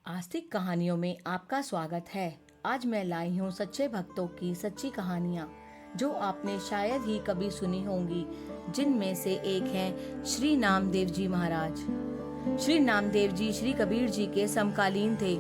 आस्तिक कहानियों में आपका स्वागत है। आज मैं लाई हूँ सच्चे भक्तों की सच्ची कहानियाँ जो आपने शायद ही कभी सुनी होंगी, जिनमें से एक है श्री नामदेव जी महाराज। श्री नामदेव जी श्री कबीर जी के समकालीन थे।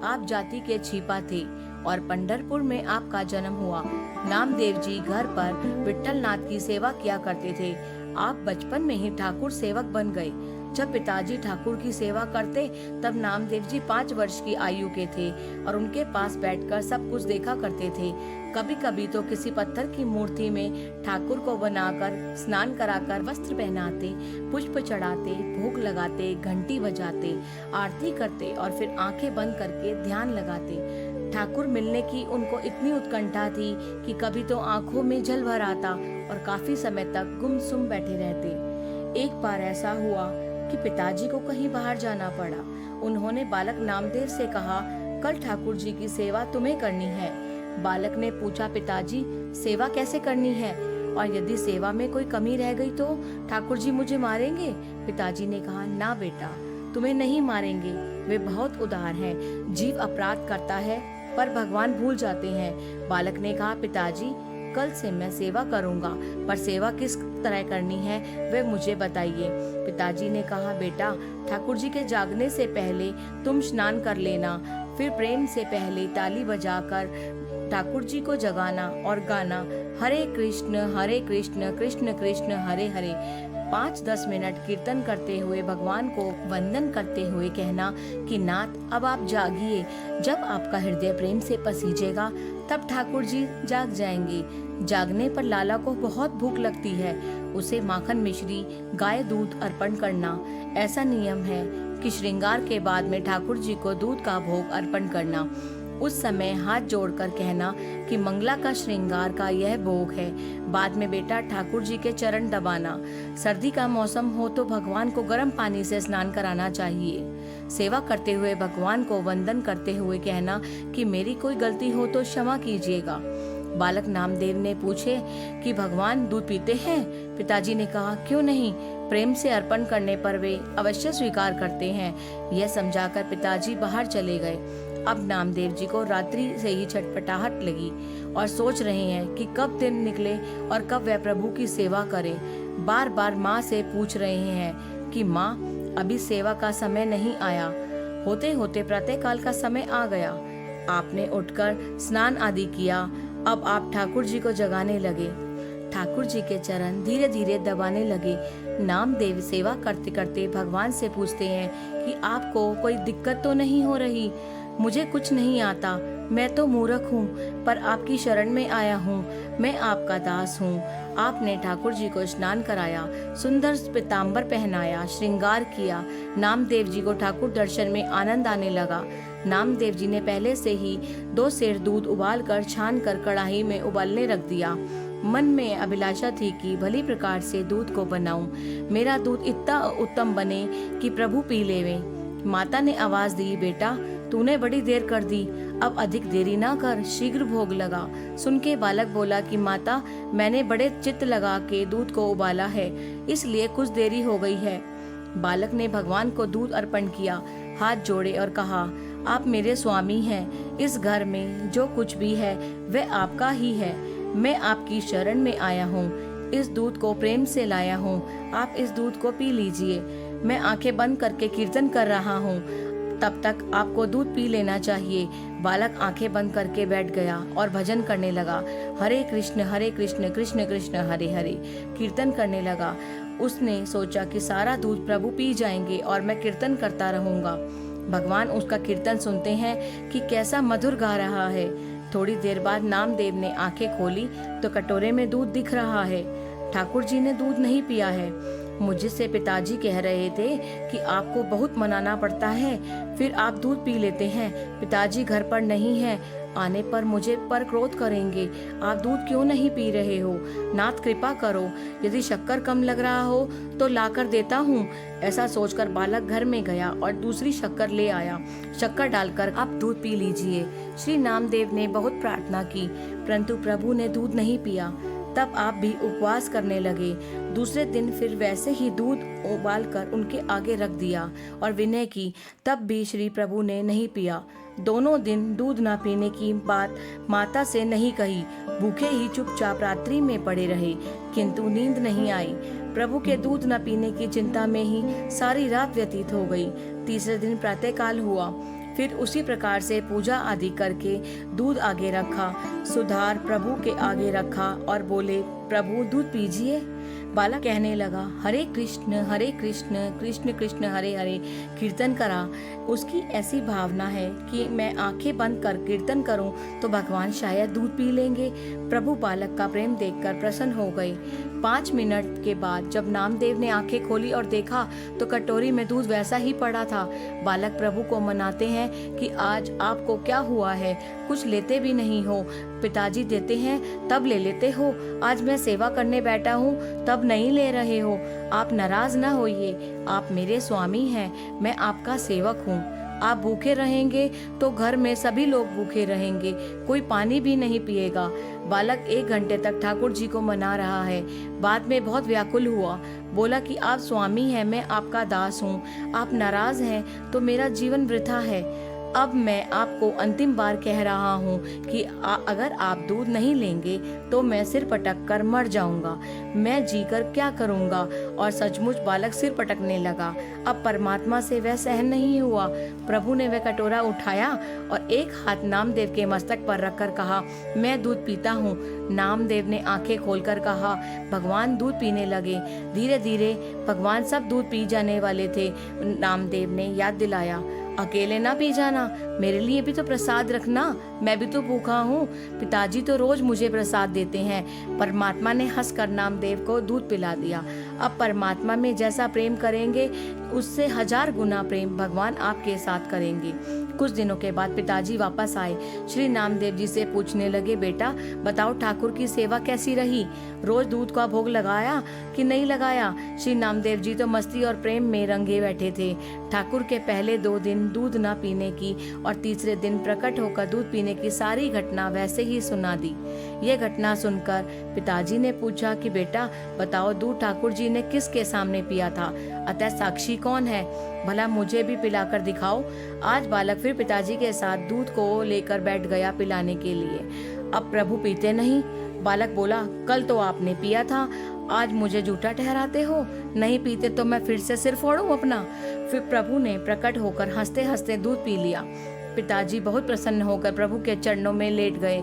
आप जाति के छिपा थे और पंढरपुर में आपका जन्म हुआ। नामदेव जी घर पर विट्ठल नाथ की सेवा किया करते थे। आप बचपन में ही ठाकुर सेवक बन गए। जब पिताजी ठाकुर की सेवा करते तब नामदेव जी 5 वर्ष की आयु के थे और उनके पास बैठकर सब कुछ देखा करते थे। कभी कभी तो किसी पत्थर की मूर्ति में ठाकुर को बनाकर स्नान कराकर वस्त्र पहनाते, पुष्प चढ़ाते, भोग लगाते, घंटी बजाते, आरती करते और फिर आंखें बंद करके ध्यान लगाते। ठाकुर मिलने की उनको इतनी उत्कंठा थी कि कभी तो आंखों में जल भर आता और काफी समय तक गुमसुम बैठे रहते। एक बार ऐसा हुआ कि पिताजी को कहीं बाहर जाना पड़ा। उन्होंने बालक नामदेव से कहा, कल ठाकुर जी की सेवा तुम्हें करनी है। बालक ने पूछा, पिताजी सेवा कैसे करनी है, और यदि सेवा में कोई कमी रह गई तो ठाकुर जी मुझे मारेंगे? पिताजी ने कहा, ना बेटा, तुम्हें नहीं मारेंगे। वे बहुत उदार हैं। जीव अपराध करता है पर भगवान भूल जाते हैं। बालक ने कहा, पिताजी कल से मैं सेवा करूंगा, पर सेवा किस तरह करनी है वे मुझे बताइए। पिताजी ने कहा, बेटा ठाकुर जी के जागने से पहले तुम स्नान कर लेना, फिर प्रेम से पहले ताली बजाकर ठाकुर जी को जगाना और गाना, हरे कृष्ण कृष्ण कृष्ण हरे हरे। 5-10 मिनट कीर्तन करते हुए भगवान को वंदन करते हुए कहना कि नाथ अब आप जागिए। जब आपका हृदय प्रेम से पसीजेगा तब ठाकुर जी जाग जाएंगे। जागने पर लाला को बहुत भूख लगती है, उसे माखन मिश्री गाय दूध अर्पण करना। ऐसा नियम है कि श्रृंगार के बाद में ठाकुर जी को दूध का भोग अर्पण करना। उस समय हाथ जोड़कर कहना कि मंगला का श्रृंगार का यह भोग है। बाद में बेटा ठाकुर जी के चरण दबाना। सर्दी का मौसम हो तो भगवान को गर्म पानी से स्नान कराना चाहिए। सेवा करते हुए भगवान को वंदन करते हुए कहना कि मेरी कोई गलती हो तो क्षमा कीजिएगा। बालक नामदेव ने पूछे कि भगवान दूध पीते हैं? पिताजी ने कहा, क्यों नहीं, प्रेम से अर्पण करने पर वे अवश्य स्वीकार करते हैं। यह समझाकर पिताजी बाहर चले गए। अब नामदेव जी को रात्रि से ही छटपटाहट लगी और सोच रहे हैं कि कब दिन निकले और कब वह प्रभु की सेवा करें। बार बार माँ से पूछ रहे हैं कि माँ अभी सेवा का समय नहीं आया। होते होते प्रातःकाल का समय आ गया। आपने उठकर स्नान आदि किया। अब आप ठाकुर जी को जगाने लगे। ठाकुर जी के चरण धीरे धीरे दबाने लगे। नामदेव सेवा करते करते भगवान से पूछते हैं कि आपको कोई दिक्कत तो नहीं हो रही? मुझे कुछ नहीं आता, मैं तो मूर्ख हूँ, पर आपकी शरण में आया हूँ। मैं आपका दास हूँ। आपने ठाकुर जी को स्नान कराया, सुंदर पीताम्बर पहनाया, श्रृंगार किया। नामदेव जी को ठाकुर दर्शन में आनंद आने लगा। नामदेव जी ने पहले से ही 2 सेर दूध उबालकर छान कर कढ़ाई में उबालने रख दिया। मन में अभिलाषा थी कि भली प्रकार से दूध को बनाऊं, मेरा दूध इतना उत्तम बने कि प्रभु पी लेवे। माता ने आवाज दी, बेटा तूने बड़ी देर कर दी, अब अधिक देरी ना कर, शीघ्र भोग लगा। सुन के बालक बोला कि माता मैंने बड़े चित्त लगा के दूध को उबाला है, इसलिए कुछ देरी हो गई है। बालक ने भगवान को दूध अर्पण किया, हाथ जोड़े और कहा, आप मेरे स्वामी हैं। इस घर में जो कुछ भी है वह आपका ही है। मैं आपकी शरण में आया हूँ। इस दूध को प्रेम से लाया हूँ, आप इस दूध को पी लीजिए। मैं आंखें बंद करके कीर्तन कर रहा हूँ, तब तक आपको दूध पी लेना चाहिए। बालक आंखें बंद करके बैठ गया और भजन करने लगा। हरे कृष्ण कृष्ण कृष्ण हरे हरे कीर्तन करने लगा। उसने सोचा कि सारा दूध प्रभु पी जाएंगे और मैं कीर्तन करता रहूंगा। भगवान उसका कीर्तन सुनते हैं कि कैसा मधुर गा रहा है। थोड़ी देर बाद नामदेव ने आंखें खोली तो कटोरे में दूध दिख रहा है। ठाकुर जी ने दूध नहीं पिया है। मुझसे पिताजी कह रहे थे कि आपको बहुत मनाना पड़ता है, फिर आप दूध पी लेते हैं। पिताजी घर पर नहीं है, आने पर मुझे पर क्रोध करेंगे। आप दूध क्यों नहीं पी रहे हो? नाथ कृपा करो, यदि शक्कर कम लग रहा हो तो लाकर देता हूँ। ऐसा सोचकर बालक घर में गया और दूसरी शक्कर ले आया। शक्कर डालकर आप दूध पी लीजिए। श्री नामदेव ने बहुत प्रार्थना की, परंतु प्रभु ने दूध नहीं पिया। तब आप भी उपवास करने लगे। दूसरे दिन फिर वैसे ही दूध उबालकर उनके आगे रख दिया और विनय की, तब भी श्री प्रभु ने नहीं पिया। दोनों दिन दूध न पीने की बात माता से नहीं कही, भूखे ही चुपचाप रात्रि में पड़े रहे, किंतु नींद नहीं आई। प्रभु के दूध न पीने की चिंता में ही सारी रात व्यतीत हो गई। तीसरे दिन प्रातःकाल हुआ, फिर उसी प्रकार से पूजा आदि करके दूध आगे रखा, सुधार प्रभु के आगे रखा और बोले, प्रभु दूध पीजिए। बालक कहने लगा, हरे कृष्ण कृष्ण कृष्ण हरे हरे कीर्तन करा। उसकी ऐसी भावना है कि मैं आंखें बंद कर कीर्तन करूं तो भगवान शायद दूध पी लेंगे। प्रभु बालक का प्रेम देखकर प्रसन्न हो गए। 5 मिनट के बाद जब नामदेव ने आंखें खोली और देखा तो कटोरी में दूध वैसा ही पड़ा था। बालक प्रभु को मनाते हैं कि आज आपको क्या हुआ है, कुछ लेते भी नहीं हो, पिताजी देते हैं तब ले लेते हो, आज मैं सेवा करने बैठा हूँ तब नहीं ले रहे हो। आप नाराज न होइए, आप मेरे स्वामी हैं, मैं आपका सेवक हूँ। आप भूखे रहेंगे तो घर में सभी लोग भूखे रहेंगे, कोई पानी भी नहीं पिएगा। बालक 1 घंटे तक ठाकुर जी को मना रहा है। बाद में बहुत व्याकुल हुआ, बोला कि आप स्वामी हैं, मैं आपका दास हूँ, आप नाराज हैं तो मेरा जीवन वृथा है। अब मैं आपको अंतिम बार कह रहा हूँ कि अगर आप दूध नहीं लेंगे तो मैं सिर पटक कर मर जाऊंगा, मैं जीकर क्या करूंगा। और सचमुच बालक सिर पटकने लगा। अब परमात्मा से वह सहन नहीं हुआ। प्रभु ने वह कटोरा उठाया और एक हाथ नामदेव के मस्तक पर रखकर कहा, मैं दूध पीता हूँ। नामदेव ने आंखें खोलकर कहा, भगवान दूध पीने लगे। धीरे धीरे भगवान सब दूध पी जाने वाले थे। नामदेव ने याद दिलाया, अकेले ना पी जाना, मेरे लिए भी तो प्रसाद रखना, मैं भी तो भूखा हूँ, पिताजी तो रोज मुझे प्रसाद देते हैं। परमात्मा ने हंसकर नामदेव को दूध पिला दिया। अब परमात्मा में जैसा प्रेम करेंगे उससे 1000 गुना प्रेम भगवान आपके साथ करेंगे। कुछ दिनों के बाद पिताजी वापस आए। श्री नामदेव जी से पूछने लगे, बेटा बताओ ठाकुर की सेवा कैसी रही, रोज दूध का भोग लगाया कि नहीं लगाया। श्री नामदेव जी तो मस्ती और प्रेम में रंगे बैठे थे। ठाकुर के पहले 2 दिन दूध न पीने की और तीसरे दिन प्रकट होकर दूध पीने की सारी घटना वैसे ही सुना दी। यह घटना सुनकर पिताजी ने पूछा कि बेटा बताओ, दूध ठाकुर जी ने किसके सामने पिया था, अतः साक्षी कौन है, भला मुझे भी पिलाकर दिखाओ। आज बालक फिर पिताजी के साथ दूध को लेकर बैठ गया पिलाने के लिए। अब प्रभु पीते नहीं। बालक बोला, कल तो आपने पिया था, आज मुझे झूठा ठहराते हो, नहीं पीते तो मैं फिर से सिर फोड़ूं अपना। फिर प्रभु ने प्रकट होकर हंसते हंसते दूध पी लिया। पिताजी बहुत प्रसन्न होकर प्रभु के चरणों में लेट गए।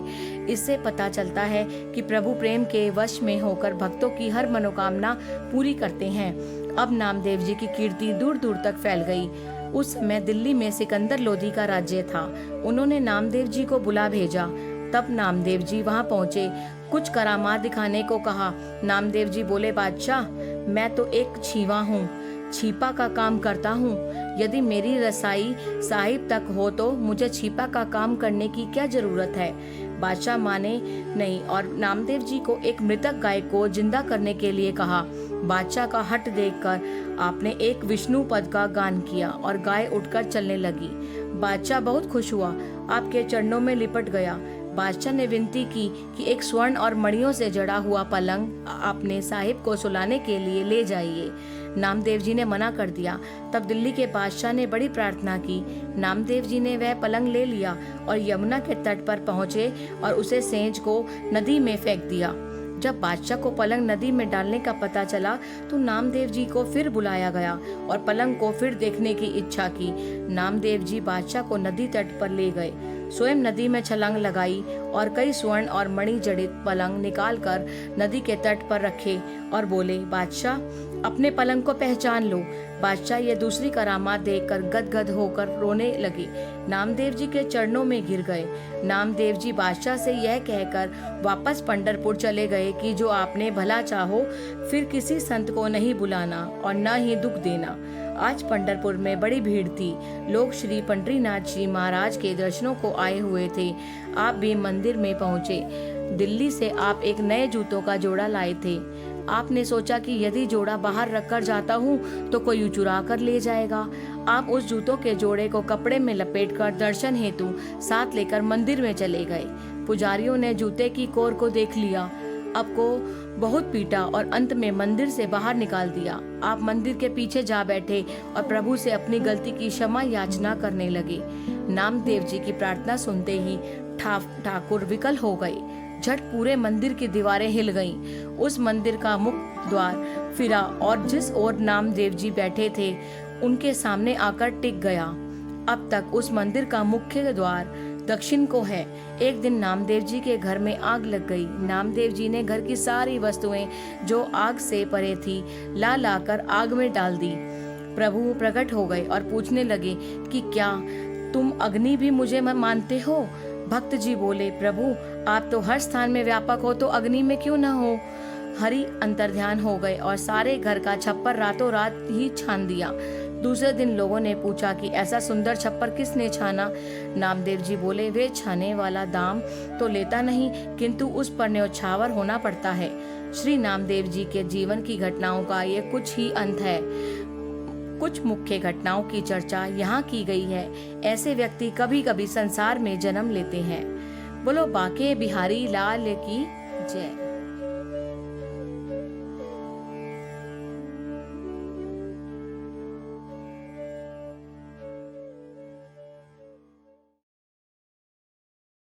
इससे पता चलता है कि प्रभु प्रेम के वश में होकर भक्तों की हर मनोकामना पूरी करते हैं। अब नामदेव जी की कीर्ति दूर दूर तक फैल गई। उस समय दिल्ली में सिकंदर लोधी का राज्य था। उन्होंने नामदेव जी को बुला भेजा। तब नामदेव जी वहां पहुंचे, कुछ करामात दिखाने को कहा। नामदेव जी बोले, बादशाह मैं तो एक छीवा हूँ, छीपा का काम करता हूँ। यदि मेरी रसाई साहिब तक हो तो मुझे छीपा का काम करने की क्या जरूरत है। बादशाह माने नहीं और नामदेव जी को एक मृतक गाय को जिंदा करने के लिए कहा। बादशाह का हट देखकर आपने एक विष्णु पद का गान किया और गाय उठकर चलने लगी। बादशाह बहुत खुश हुआ, आपके चरणों में लिपट गया। बादशाह ने विनती की कि एक स्वर्ण और मणियों से जड़ा हुआ पलंग अपने साहिब को सुलाने के लिए ले जाइए। नामदेव जी ने मना कर दिया। तब दिल्ली के बादशाह ने बड़ी प्रार्थना की। नामदेव जी ने वह पलंग ले लिया और यमुना के तट पर पहुंचे और उसे सेंध को नदी में फेंक दिया। जब बादशाह को पलंग नदी में डालने का पता चला तो नामदेव जी को फिर बुलाया गया और पलंग को फिर देखने की इच्छा की। नामदेव जी बादशाह को नदी तट पर ले गए, स्वयं नदी में छलांग लगाई और कई स्वर्ण और मणि जड़ित पलंग निकालकर नदी के तट पर रखे और बोले, बादशाह अपने पलंग को पहचान लो। बादशाह ये दूसरी करामात देखकर गदगद होकर रोने लगे, नामदेव जी के चरणों में गिर गए। नामदेव जी बादशाह से यह कहकर वापस पंढरपुर चले गए कि जो आपने भला चाहो फिर किसी संत को नहीं बुलाना और न ही दुख देना। आज पंढरपुर में बड़ी भीड़ थी। लोग श्री पंडरीनाथ जी महाराज के दर्शनों को आए हुए थे। आप भी मंदिर में पहुंचे। दिल्ली से आप एक नए जूतों का जोड़ा लाए थे। आपने सोचा कि यदि जोड़ा बाहर रखकर जाता हूँ तो कोई चुरा कर ले जाएगा। आप उस जूतों के जोड़े को कपड़े में लपेटकर दर्शन हेतु साथ लेकर मंदिर में चले गए। पुजारियों ने जूते की कोर को देख लिया। आपको बहुत पीटा और अंत में मंदिर से बाहर निकाल दिया। आप मंदिर के पीछे जा बैठे और प्रभु से अपनी गलती की क्षमा याचना करने लगे। नामदेव जी की प्रार्थना सुनते ही ठाकुर विकल हो गए। झट पूरे मंदिर की दीवारें हिल गईं। उस मंदिर का मुख्य द्वार फिरा और जिस ओर नामदेव जी बैठे थे उनके सामने आकर टिक गया। अब तक उस मंदिर का मुख्य द्वार दक्षिण को है। एक दिन नामदेव जी के घर में आग लग गई। नामदेव जी ने घर की सारी वस्तुएं जो आग से परे थी ला लाकर आग में डाल दी। प्रभु प्रकट हो गए और पूछने लगे कि क्या तुम अग्नि भी मुझे मानते हो? भक्त जी बोले, प्रभु आप तो हर स्थान में व्यापक हो, तो अग्नि में क्यों न हो? हरि अंतर्ध्यान हो गए और सारे घर का छप्पर रातों रात ही छान दिया। दूसरे दिन लोगों ने पूछा कि ऐसा सुंदर छप्पर किसने छाना? नामदेव जी बोले, वे छाने वाला दाम तो लेता नहीं, किंतु उस पर न्यौछावर होना पड़ता है। श्री नामदेव जी के जीवन की घटनाओं का ये कुछ ही अंत है। कुछ मुख्य घटनाओं की चर्चा यहाँ की गई है। ऐसे व्यक्ति कभी कभी संसार में जन्म लेते हैं। बोलो बाके बिहारी लाल की जय।